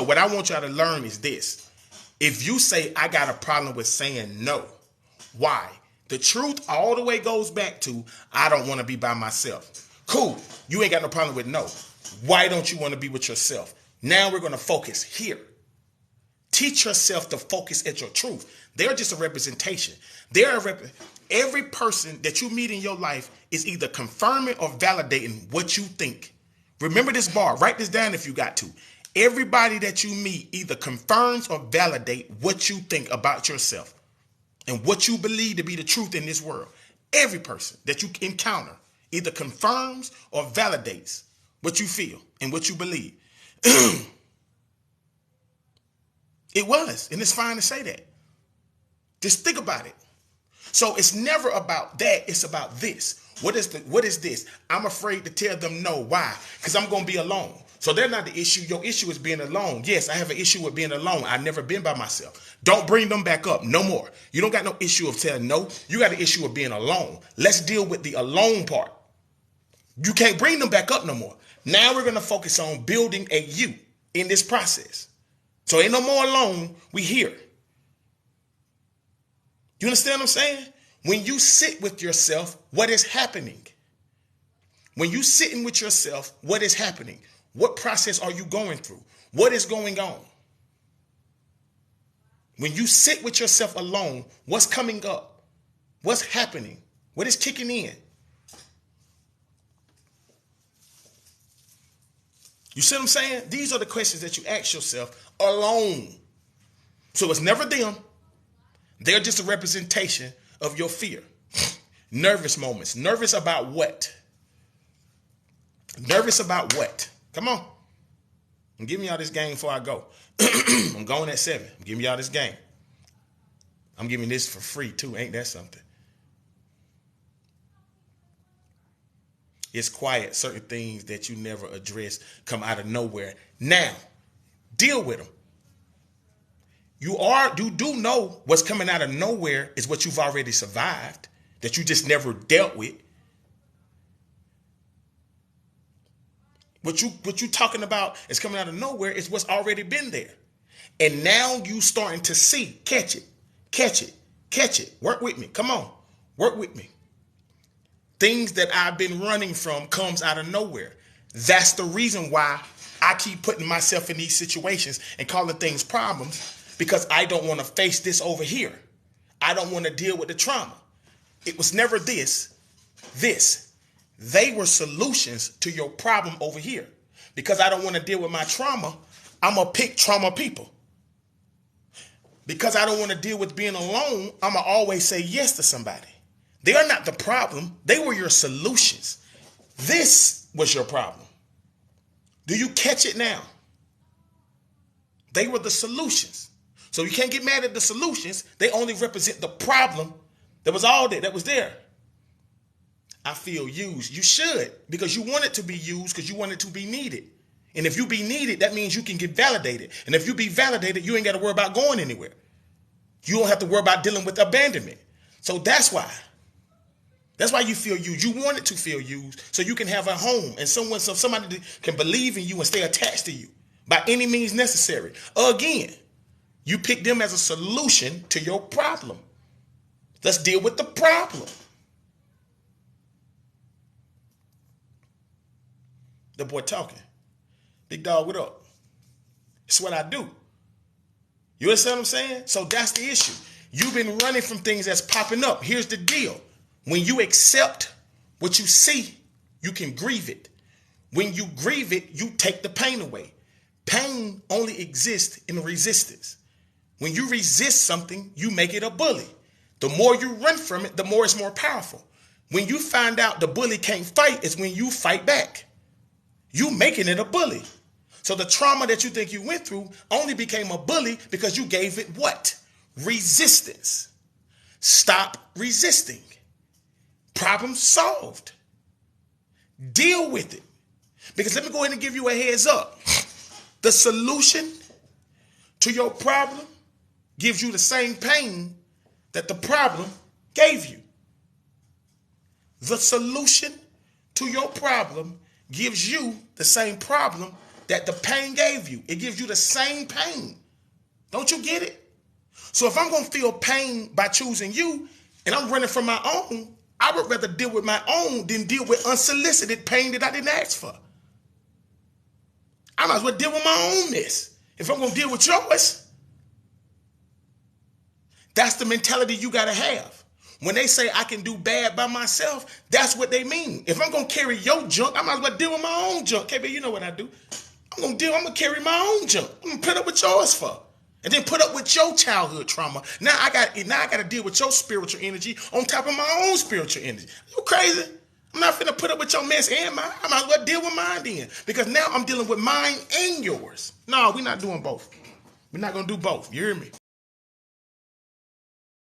what I want y'all to learn is this. If you say, I got a problem with saying no, why? The truth all the way goes back to, I don't want to be by myself. Cool. You ain't got no problem with no. Why don't you want to be with yourself? Now we're going to focus here. Teach yourself to focus at your truth. They're just a representation. Every person that you meet in your life is either confirming or validating what you think. Remember this bar. Write this down if you got to. Everybody that you meet either confirms or validate what you think about yourself and what you believe to be the truth in this world. Every person that you encounter either confirms or validates what you feel and what you believe. It was, and it's fine to say that. Just think about it. So it's never about that. It's about this. What is this? I'm afraid to tell them no. Why? Because I'm going to be alone. So they're not the issue. Your issue is being alone. Yes, I have an issue with being alone. I've never been by myself. Don't bring them back up. No more. You don't got no issue of telling no. You got an issue of being alone. Let's deal with the alone part. You can't bring them back up no more. Now we're going to focus on building a you in this process. So ain't no more alone. We here. You understand what I'm saying? When you sit with yourself, what is happening? When you sitting with yourself, what is happening? What process are you going through? What is going on? When you sit with yourself alone, what's coming up? What's happening? What is kicking in? You see what I'm saying? These are the questions that you ask yourself alone. So it's never them. They're just a representation of your fear. Nervous moments. Nervous about what? Nervous about what? Come on. I'm giving y'all this game before I go. I'm going at 7. I'm giving y'all this game. I'm giving this for free too. Ain't that something? It's quiet. Certain things that you never address come out of nowhere. Now, deal with them. You do know what's coming out of nowhere is what you've already survived, that you just never dealt with. What you talking about is coming out of nowhere is what's already been there. And now you starting to see, catch it. Work with me. Come on. Work with me. Things that I've been running from comes out of nowhere. That's the reason why I keep putting myself in these situations and calling things problems, because I don't want to face this over here. I don't want to deal with the trauma. It was never this. They were solutions to your problem over here. Because I don't want to deal with my trauma, I'm going to pick trauma people. Because I don't want to deal with being alone, I'm going to always say yes to somebody. They are not the problem. They were your solutions. This was your problem. Do you catch it now? They were the solutions. So you can't get mad at the solutions. They only represent the problem that was there. I feel used. You should, because you want it to be used, because you want it to be needed. And if you be needed, that means you can get validated. And if you be validated, you ain't got to worry about going anywhere. You don't have to worry about dealing with abandonment. So that's why. That's why you feel used. You want it to feel used so you can have a home and somebody can believe in you and stay attached to you by any means necessary. Again, you pick them as a solution to your problem. Let's deal with the problem. The boy talking. Big dog, what up? It's what I do. You understand what I'm saying? So that's the issue. You've been running from things that's popping up. Here's the deal. When you accept what you see, you can grieve it. When you grieve it, you take the pain away. Pain only exists in resistance. When you resist something, you make it a bully. The more you run from it, the more it's more powerful. When you find out the bully can't fight is when you fight back. You making it a bully. So the trauma that you think you went through only became a bully because you gave it what? Resistance. Stop resisting. Problem solved. Deal with it. Because let me go ahead and give you a heads up. The solution to your problem gives you the same pain that the problem gave you. The solution to your problem gives you the same problem that the pain gave you. It gives you the same pain. Don't you get it? So if I'm going to feel pain by choosing you and I'm running from my own, I would rather deal with my own than deal with unsolicited pain that I didn't ask for. I might as well deal with my own mess if I'm going to deal with yours. That's the mentality you got to have. When they say I can do bad by myself, that's what they mean. If I'm going to carry your junk, I might as well deal with my own junk. KB, you know what I do. I'm going to carry my own junk. I'm going to put up with yours for. And then put up with your childhood trauma. Now I got to deal with your spiritual energy on top of my own spiritual energy. You crazy? I'm not finna put up with your mess and mine. I might as well deal with mine then. Because now I'm dealing with mine and yours. No, we're not doing both. We're not going to do both. You hear me?